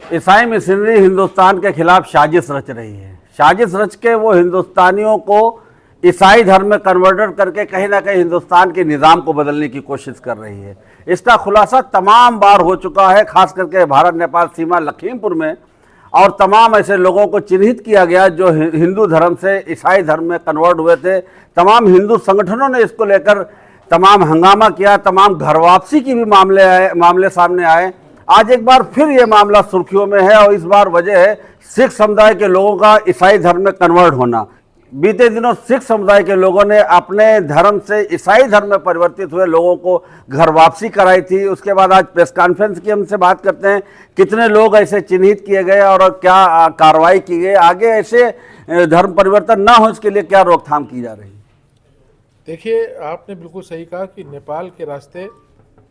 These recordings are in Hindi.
ईसाई मिशनरी हिंदुस्तान के खिलाफ साजिश रच रही है। साजिश रच के वो हिंदुस्तानियों को ईसाई धर्म में कन्वर्ट करके कहीं ना कहीं हिंदुस्तान के निज़ाम को बदलने की कोशिश कर रही है। इसका खुलासा तमाम बार हो चुका है, खास करके भारत नेपाल सीमा लखीमपुर में, और तमाम ऐसे लोगों को चिन्हित किया गया जो हिंदू धर्म से ईसाई धर्म में कन्वर्ट हुए थे। तमाम हिंदू संगठनों ने इसको लेकर तमाम हंगामा किया, तमाम घर वापसी की भी मामले सामने आए। आज एक बार फिर ये मामला सुर्खियों में है और इस बार वजह है सिख समुदाय के लोगों का ईसाई धर्म में कन्वर्ट होना। बीते दिनों सिख समुदाय के लोगों ने अपने धर्म से ईसाई धर्म में परिवर्तित हुए लोगों को घर वापसी कराई थी। उसके बाद आज प्रेस कॉन्फ्रेंस की हमसे बात करते हैं, कितने लोग ऐसे चिन्हित किए गए और क्या कार्रवाई की गई, आगे ऐसे धर्म परिवर्तन ना हो इसके लिए क्या रोकथाम की जा रही है। देखिए, आपने बिल्कुल सही कहा कि नेपाल के रास्ते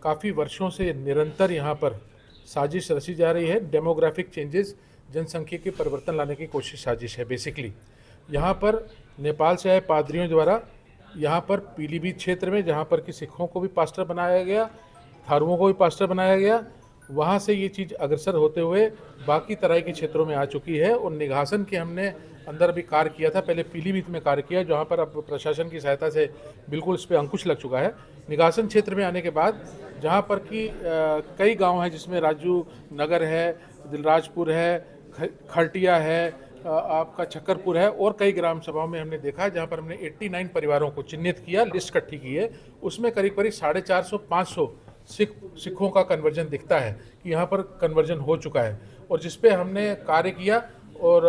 काफ़ी वर्षों से निरंतर यहाँ पर साजिश रची जा रही है। डेमोग्राफिक चेंजेस, जनसंख्या के परिवर्तन लाने की कोशिश साजिश है। बेसिकली यहाँ पर नेपाल से आए पादरियों द्वारा यहाँ पर पीलीभीत क्षेत्र में, जहाँ पर कि सिखों को भी पास्टर बनाया गया, थारुओं को भी पास्टर बनाया गया, वहाँ से ये चीज़ अग्रसर होते हुए बाकी तराई के क्षेत्रों में आ चुकी है। और निघासन के हमने अंदर भी कार्य किया था, पहले पीलीभीत में कार्य किया, जहाँ पर अब प्रशासन की सहायता से बिल्कुल इस पर अंकुश लग चुका है। निघासन क्षेत्र में आने के बाद जहाँ पर कि कई गांव हैं, जिसमें राजू नगर है, दिलराजपुर है, खरटिया है, आपका छक्करपुर है, और कई ग्राम सभाओं में हमने देखा जहाँ पर हमने 89 परिवारों को चिन्हित किया, लिस्ट इकट्ठी की है। उसमें करीब 450-500 सिखों का कन्वर्जन दिखता है कि यहाँ पर कन्वर्जन हो चुका है, और जिस पे हमने कार्य किया। और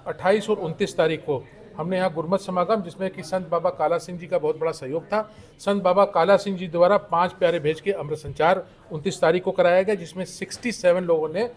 28 और 29 तारीख को हमने यहाँ गुरमत समागम, जिसमें कि संत बाबा काला सिंह जी का बहुत बड़ा सहयोग था। संत बाबा काला सिंह जी द्वारा 5 प्यारे भेज के अमृत संचार 29 तारीख को कराया गया, जिसमें 67 लोगों ने,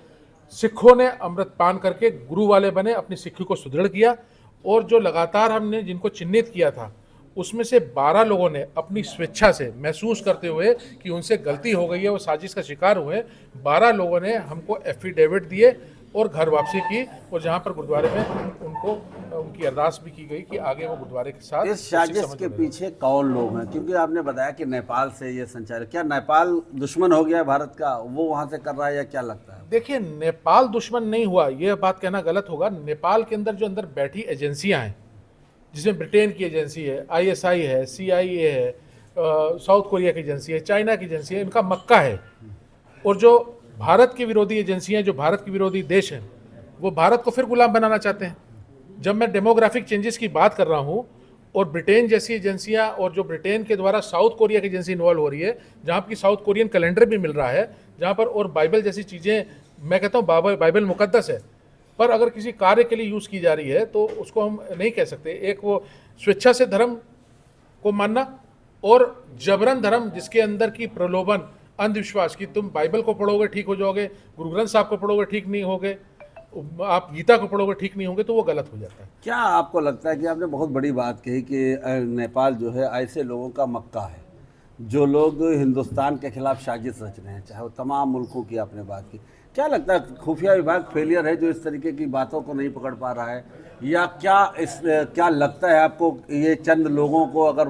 सिखों ने अमृत पान करके गुरु वाले बने, अपनी सिक्खी को सुदृढ़ किया। और जो लगातार हमने जिनको चिन्हित किया था, उसमें से 12 लोगों ने अपनी स्वेच्छा से महसूस करते हुए कि उनसे गलती हो गई है, वो साजिश का शिकार हुए, 12 लोगों ने हमको एफिडेविट दिए और घर वापसी की। और जहाँ पर गुरुद्वारे में उनको उनकी अरदास भी की गई कि आगे वो गुरुद्वारे के साथ। इस साजिश के पीछे कौन लोग हैं, क्योंकि आपने बताया कि नेपाल से ये संचालित, क्या नेपाल दुश्मन हो गया है भारत का, वो वहाँ से कर रहा है, या क्या लगता है? देखिए, नेपाल दुश्मन नहीं हुआ, ये बात कहना गलत होगा। नेपाल के अंदर जो अंदर बैठी एजेंसियां हैं, जिसमें ब्रिटेन की एजेंसी है, ISI है, CIA है, साउथ कोरिया की एजेंसी है, चाइना की एजेंसी है, इनका मक्का है। और जो भारत की विरोधी एजेंसियां, जो भारत की विरोधी देश हैं, वो भारत को फिर गुलाम बनाना चाहते हैं। जब मैं डेमोग्राफिक चेंजेस की बात कर रहा हूँ, और ब्रिटेन जैसी एजेंसियां, और जो ब्रिटेन के द्वारा साउथ कोरिया की एजेंसी इन्वॉल्व हो रही है, जहाँ की साउथ कोरियन कैलेंडर भी मिल रहा है, जहाँ पर, और बाइबल जैसी चीज़ें, मैं कहता हूँ बाइबल मुकद्दस है, पर अगर किसी कार्य के लिए यूज़ की जा रही है तो उसको हम नहीं कह सकते। एक वो स्वेच्छा से धर्म को मानना, और जबरन धर्म जिसके अंदर की प्रलोभन, अंधविश्वास कि तुम बाइबल को पढ़ोगे ठीक हो जाओगे, गुरु ग्रंथ साहब को पढ़ोगे ठीक नहीं होगे, आप गीता को पढ़ोगे ठीक नहीं होंगे, तो वो गलत हो जाता है। क्या आपको लगता है कि आपने बहुत बड़ी बात कही कि नेपाल जो है ऐसे लोगों का मक्का है, जो लोग हिंदुस्तान के खिलाफ साजिश रच रहे हैं, चाहे वो तमाम मुल्कों की आपने बात की, क्या लगता है खुफिया विभाग फेलियर है जो इस तरीके की बातों को नहीं पकड़ पा रहा है, या क्या लगता है आपको, ये चंद लोगों को अगर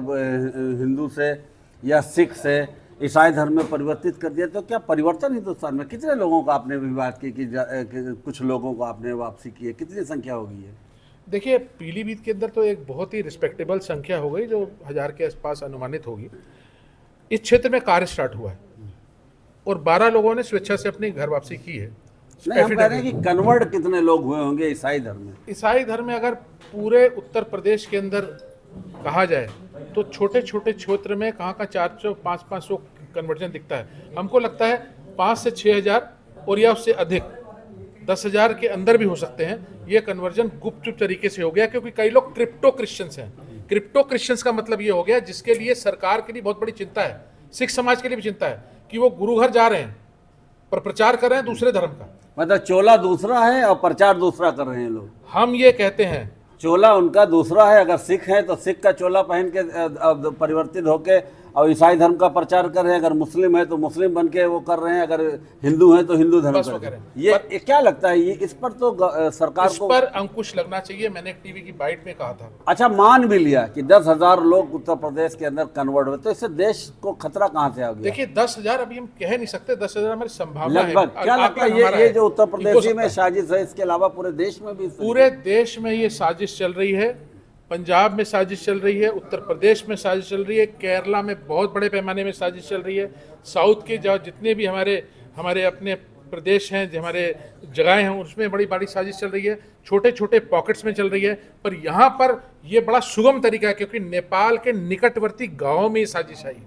हिंदू से या सिख से ईसाई धर्म में परिवर्तित कर दिया तो क्या परिवर्तन हिंदुस्तान में, कितने लोगों का आपने भी बात की कि कुछ लोगों को आपने वापसी की है, कितनी संख्या होगी है? देखिए, पीलीभीत के अंदर तो एक बहुत ही रिस्पेक्टेबल संख्या हो गई, जो 1000 के आसपास अनुमानित होगी। इस क्षेत्र में कार्य स्टार्ट हुआ है और 12 लोगों ने स्वेच्छा से अपनी घर वापसी की है। नहीं, हम कह रहे हैं कि कन्वर्ट कितने लोग हुए होंगे ईसाई धर्म में? ईसाई धर्म में अगर पूरे उत्तर प्रदेश के अंदर कहा जाए तो छोटे छोटे क्षेत्र में कहाँ का 400-500 कन्वर्जन दिखता है। हमको लगता है 5 से 6 हज़ार, और या उससे अधिक 10,000 के अंदर भी हो सकते हैं। ये कन्वर्जन गुप्त तरीके से हो गया, क्योंकि कई लोग क्रिप्टो क्रिश्चियंस हैं। क्रिप्टो क्रिश्चियंस का मतलब ये हो गया, जिसके लिए सरकार के लिए बहुत बड़ी चिंता है, सिख समाज के लिए भी चिंता है, कि वो गुरु घर जा रहे हैं पर प्रचार कर रहे हैं दूसरे धर्म का। मतलब चोला दूसरा है और प्रचार दूसरा कर रहे हैं लोग। हम ये कहते हैं चोला उनका दूसरा है, अगर सिख है तो सिख का चोला पहन के परिवर्तित होके और ईसाई धर्म का प्रचार कर रहे हैं, अगर मुस्लिम है तो मुस्लिम बन के वो कर रहे हैं, अगर हिंदू है तो हिंदू धर्म बस वो कर रहे करें। हैं। ये क्या लगता है, ये इस पर तो सरकार इस को पर अंकुश लगना चाहिए। मैंने एक टीवी की बाइट में कहा था। अच्छा मान भी लिया कि 10,000 लोग उत्तर प्रदेश के अंदर कन्वर्ट हुए, तो इससे देश को खतरा कहाँ से आ गया? देखिए 10,000 अभी हम कह नहीं सकते, 10,000 हमारी संभावना है। लगभग क्या लगता है हमारा ये जो उत्तर हो प्रदेश सकता में है। साजिश है, इसके अलावा पूरे देश में भी पूरे देश में ये साजिश चल रही है। पंजाब में साजिश चल रही है, उत्तर प्रदेश में साजिश चल रही है, केरला में बहुत बड़े पैमाने में साजिश चल रही है, साउथ के जितने भी हमारे अपने प्रदेश हैं, जो हमारे जगहें हैं, उसमें बड़ी बड़ी साजिश चल रही है, छोटे छोटे पॉकेट्स में चल रही है। पर यहाँ पर ये बड़ा सुगम तरीका है, क्योंकि नेपाल के निकटवर्ती गाँव में ये साजिश आई,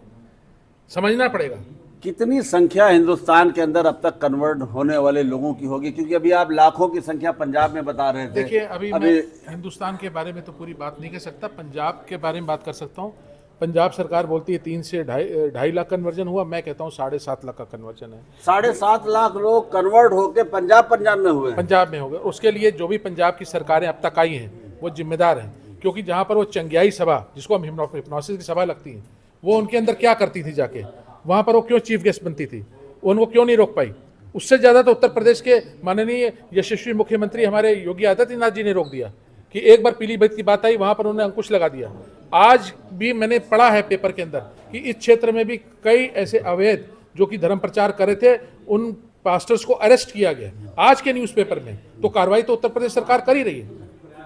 समझना पड़ेगा। कितनी संख्या हिंदुस्तान के अंदर अब तक कन्वर्ट होने वाले लोगों की होगी? क्योंकि अभी आप लाखों की संख्या पंजाब में बता रहे थे। देखिए अभी मैं हिंदुस्तान के बारे में तो पूरी बात नहीं कर सकता, पंजाब के बारे में बात कर सकता हूँ। पंजाब सरकार बोलती है 3 से ढाई लाख कन्वर्जन हुआ, मैं कहता हूँ 7.5 लाख का कन्वर्जन है। 7.5 लाख लोग कन्वर्ट होकर पंजाब में हुए हैं। पंजाब में हो गए। उसके लिए जो भी पंजाब की सरकारें अब तक आई हैं वो जिम्मेदार हैं, क्योंकि जहाँ पर वो चंग्याई सभा, जिसको हम हिप्नोसिस की सभा लगती है, वो उनके अंदर क्या करती थी जाके, वहाँ पर वो क्यों चीफ गेस्ट बनती थी, उनको क्यों नहीं रोक पाई? उससे ज़्यादा तो उत्तर प्रदेश के माननीय यशस्वी मुख्यमंत्री हमारे योगी आदित्यनाथ जी ने रोक दिया कि एक बार पीलीभीत की बात आई, वहाँ पर उन्होंने अंकुश लगा दिया। आज भी मैंने पढ़ा है पेपर के अंदर कि इस क्षेत्र में भी कई ऐसे अवैध जो कि धर्म प्रचार कर रहे थे, उन पास्टर्स को अरेस्ट किया गया आज के न्यूज़पेपर में। तो कार्रवाई तो उत्तर प्रदेश सरकार कर ही रही है,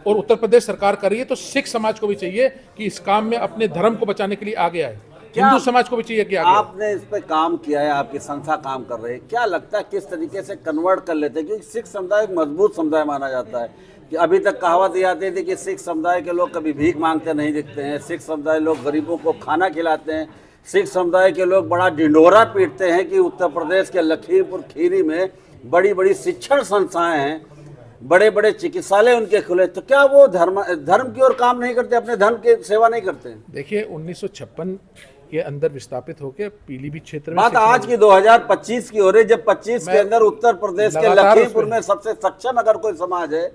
और उत्तर प्रदेश सरकार कर रही है तो सिख समाज को भी चाहिए कि इस काम में अपने धर्म को बचाने के लिए आगे आए, हिंदू समाज को भी चाहिए कि आगे आए। आपने इस पे काम किया है, आपकी संस्था काम कर रही है, क्या लगता है किस तरीके से कन्वर्ट कर लेते हैं? क्योंकि सिख समुदाय एक मजबूत समुदाय माना जाता है कि अभी तक कहावत ये आती थी कि सिख समुदाय के लोग कभी भीख मांगते नहीं दिखते हैं, सिख समुदाय लोग गरीबों को खाना खिलाते हैं, सिख समुदाय के लोग बड़ा ढिंढोरा पीटते हैं कि उत्तर प्रदेश के लखीमपुर खीरी में बड़ी बड़ी शिक्षण संस्थाएं हैं, बड़े बड़े चिकित्सालय उनके खुले, तो क्या वो धर्म की ओर काम नहीं करते, अपने धर्म की सेवा नहीं करते? देखिए 1956 के अंदर विस्थापित होकर पीलीभीत क्षेत्र में बात आज की 2025 की हो रही, जब 25 के अंदर उत्तर प्रदेश के लखीमपुर में सबसे सक्षम अगर कोई समाज है,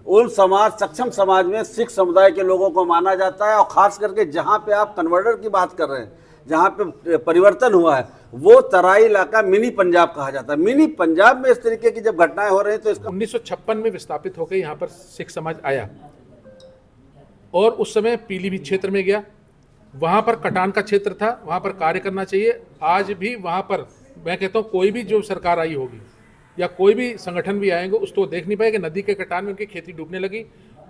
उन सक्षम समाज में सिख समुदाय के लोगों को माना जाता है। और खास करके जहां पे आप कन्वर्टर की बात कर रहे हैं, जहां पे परिवर्तन हुआ है, वो तराई इलाका मिनी पंजाब कहा जाता है। मिनी पंजाब में इस तरीके की जब घटनाएं हो रही हैं तो इसका 1956 में विस्थापित होकर यहाँ पर सिख समाज आया, और उस समय पीलीभीत क्षेत्र में गया, वहाँ पर कटान का क्षेत्र था, वहाँ पर कार्य करना चाहिए। आज भी वहाँ पर मैं कहता हूँ कोई भी जो सरकार आई होगी या कोई भी संगठन भी आएंगे, उसको देख नहीं पाएगा नदी के कटान में उनकी खेती डूबने लगी,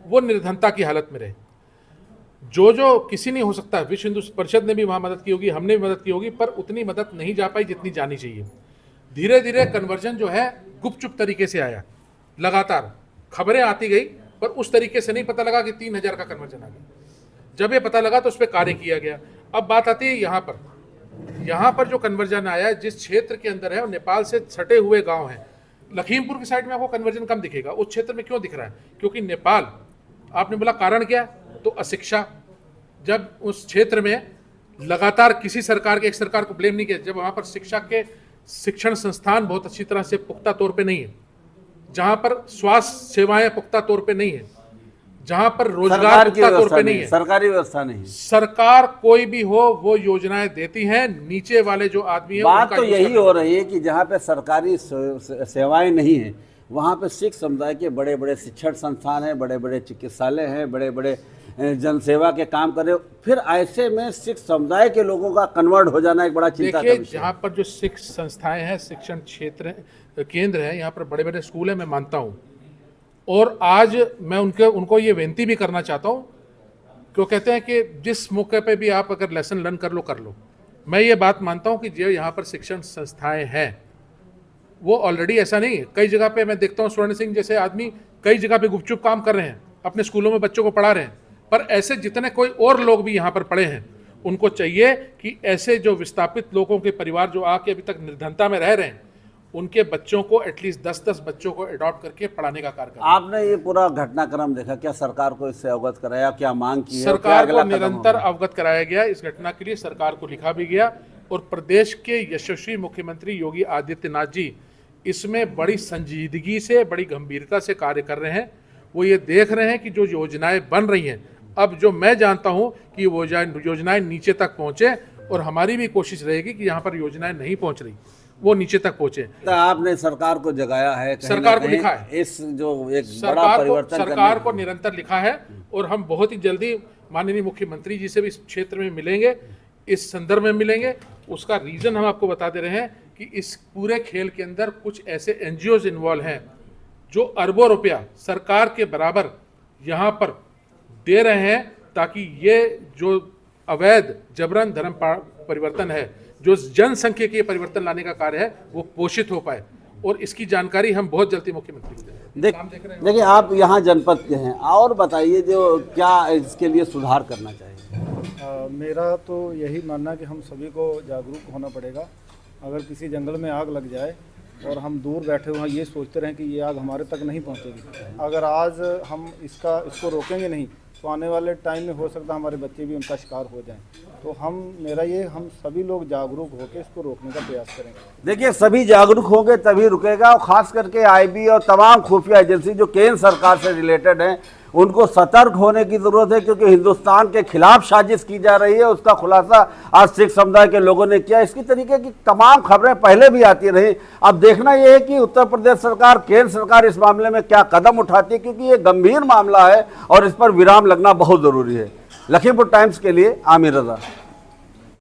वो निर्धनता की हालत में रहे। जो किसी नहीं हो सकता, विश्व हिंदू परिषद ने भी वहाँ मदद की होगी, हमने भी मदद की होगी, पर उतनी मदद नहीं जा पाई जितनी जानी चाहिए। धीरे धीरे कन्वर्जन जो है गुपचुप तरीके से आया, लगातार खबरें आती गई, पर उस तरीके से नहीं पता लगा कि 3,000 का कन्वर्जन आ गया। जब ये पता लगा तो उस पर कार्य किया गया। अब बात आती है यहाँ पर जो कन्वर्जन आया है, जिस क्षेत्र के अंदर है, वो नेपाल से सटे हुए गांव हैं। लखीमपुर की साइड में आपको कन्वर्जन कम दिखेगा, उस क्षेत्र में क्यों दिख रहा है? क्योंकि नेपाल, आपने बोला कारण क्या, तो अशिक्षा। जब उस क्षेत्र में लगातार किसी सरकार के, एक सरकार को ब्लेम नहीं किया, जब वहाँ पर शिक्षा के शिक्षण संस्थान बहुत अच्छी तरह से पुख्ता तौर पे नहीं है, जहाँ पर स्वास्थ्य सेवाएं पुख्ता तौर पे नहीं है, जहाँ पर रोजगार पुख्ता तौर पे नहीं है, सरकारी व्यवस्था नहीं, सरकार कोई भी हो वो योजनाएं देती हैं, नीचे वाले जो आदमी है बात तो यही हो रही है कि जहाँ पे सरकारी सेवाएं नहीं है, वहाँ पे सिख समुदाय के बड़े बड़े शिक्षण संस्थान हैं, बड़े बड़े चिकित्सालय हैं, बड़े बड़े जनसेवा के काम कर रहे हो। फिर ऐसे में सिख समुदाय के लोगों का कन्वर्ट हो जाना एक बड़ा चिंता का विषय। जहाँ पर जो सिख संस्थाएं हैं, शिक्षण क्षेत्र केंद्र है, यहाँ पर बड़े बड़े स्कूल हैं, मैं मानता हूँ। और आज मैं उनको ये विनती भी करना चाहता हूँ, क्यों कहते हैं कि जिस मौके पे भी आप अगर लेसन लर्न कर लो। मैं ये बात मानता हूँ कि जो यहाँ पर शिक्षण संस्थाएं हैं, वो ऑलरेडी ऐसा नहीं है। कई जगह पे मैं देखता हूँ स्वर्ण सिंह जैसे आदमी कई जगह पे गुपचुप काम कर रहे हैं, अपने स्कूलों में बच्चों को पढ़ा रहे हैं, पर ऐसे जितने कोई और लोग भी यहाँ पर पढ़े हैं, उनको चाहिए कि ऐसे जो विस्थापित लोगों के परिवार जो आके अभी तक निर्धनता में रह रहे हैं, उनके बच्चों को एटलीस्ट 10-10 बच्चों को अडॉप्ट करके पढ़ाने का कार्य करें। आपने ये पूरा घटनाक्रम देखा, क्या सरकार को इससे अवगत कराया, क्या मांग की है? सरकार को निरंतर अवगत कराया गया। इस घटना के लिए सरकार को लिखा भी गया, और प्रदेश के यशस्वी मुख्यमंत्री योगी आदित्यनाथ जी इसमें बड़ी संजीदगी से, बड़ी गंभीरता से कार्य कर रहे हैं। वो ये देख रहे हैं कि जो योजनाएं बन रही हैं, अब जो मैं जानता हूं कि वो योजनाएं नीचे तक पहुंचे, और हमारी भी कोशिश रहेगी कि यहाँ पर योजनाएं नहीं पहुँच रही वो नीचे तक पहुँचे। तो आपने सरकार को जगाया है, कहीं सरकार ना को कहीं लिखा है, इस जो एक बड़ा परिवर्तन सरकार को निरंतर लिखा है और हम बहुत ही जल्दी माननीय मुख्यमंत्री जी से भी इस क्षेत्र में मिलेंगे, इस संदर्भ में मिलेंगे। उसका रीजन हम आपको बता दे रहे हैं कि इस पूरे खेल के अंदर कुछ ऐसे एनजीओज इन्वॉल्व हैं जो अरबों रुपया सरकार के बराबर यहाँ पर दे रहे हैं ताकि ये जो अवैध जबरन धर्म परिवर्तन है, जो जनसंख्यिकीय परिवर्तन लाने का कार्य है, वो पोषित हो पाए और इसकी जानकारी हम बहुत जल्दी मुख्यमंत्री को देंगे। देखिए आप यहाँ जनपद के हैं और बताइए जो क्या इसके लिए सुधार करना चाहिए। मेरा तो यही मानना है कि हम सभी को जागरूक होना पड़ेगा। अगर किसी जंगल में आग लग जाए और हम दूर बैठे हुए ये सोचते रहें कि ये आग हमारे तक नहीं पहुंचेगी, अगर आज हम इसको रोकेंगे नहीं तो आने वाले टाइम में हो सकता है हमारे बच्चे भी उनका शिकार हो जाएं। तो हम सभी लोग जागरूक होकर इसको रोकने का प्रयास करेंगे। देखिए सभी जागरूक होंगे तभी रुकेगा, और खास करके आईबी और तमाम खुफिया एजेंसी जो केंद्र सरकार से रिलेटेड हैं उनको सतर्क होने की जरूरत है, क्योंकि हिंदुस्तान के खिलाफ साजिश की जा रही है। उसका खुलासा आज सिख समुदाय के लोगों ने किया। इसकी तरीके की तमाम खबरें पहले भी आती रही। अब देखना यह है कि उत्तर प्रदेश सरकार, केंद्र सरकार इस मामले में क्या कदम उठाती है, क्योंकि ये गंभीर मामला है और इस पर विराम लगना बहुत जरूरी है। लखीमपुर टाइम्स के लिए आमिर रजा।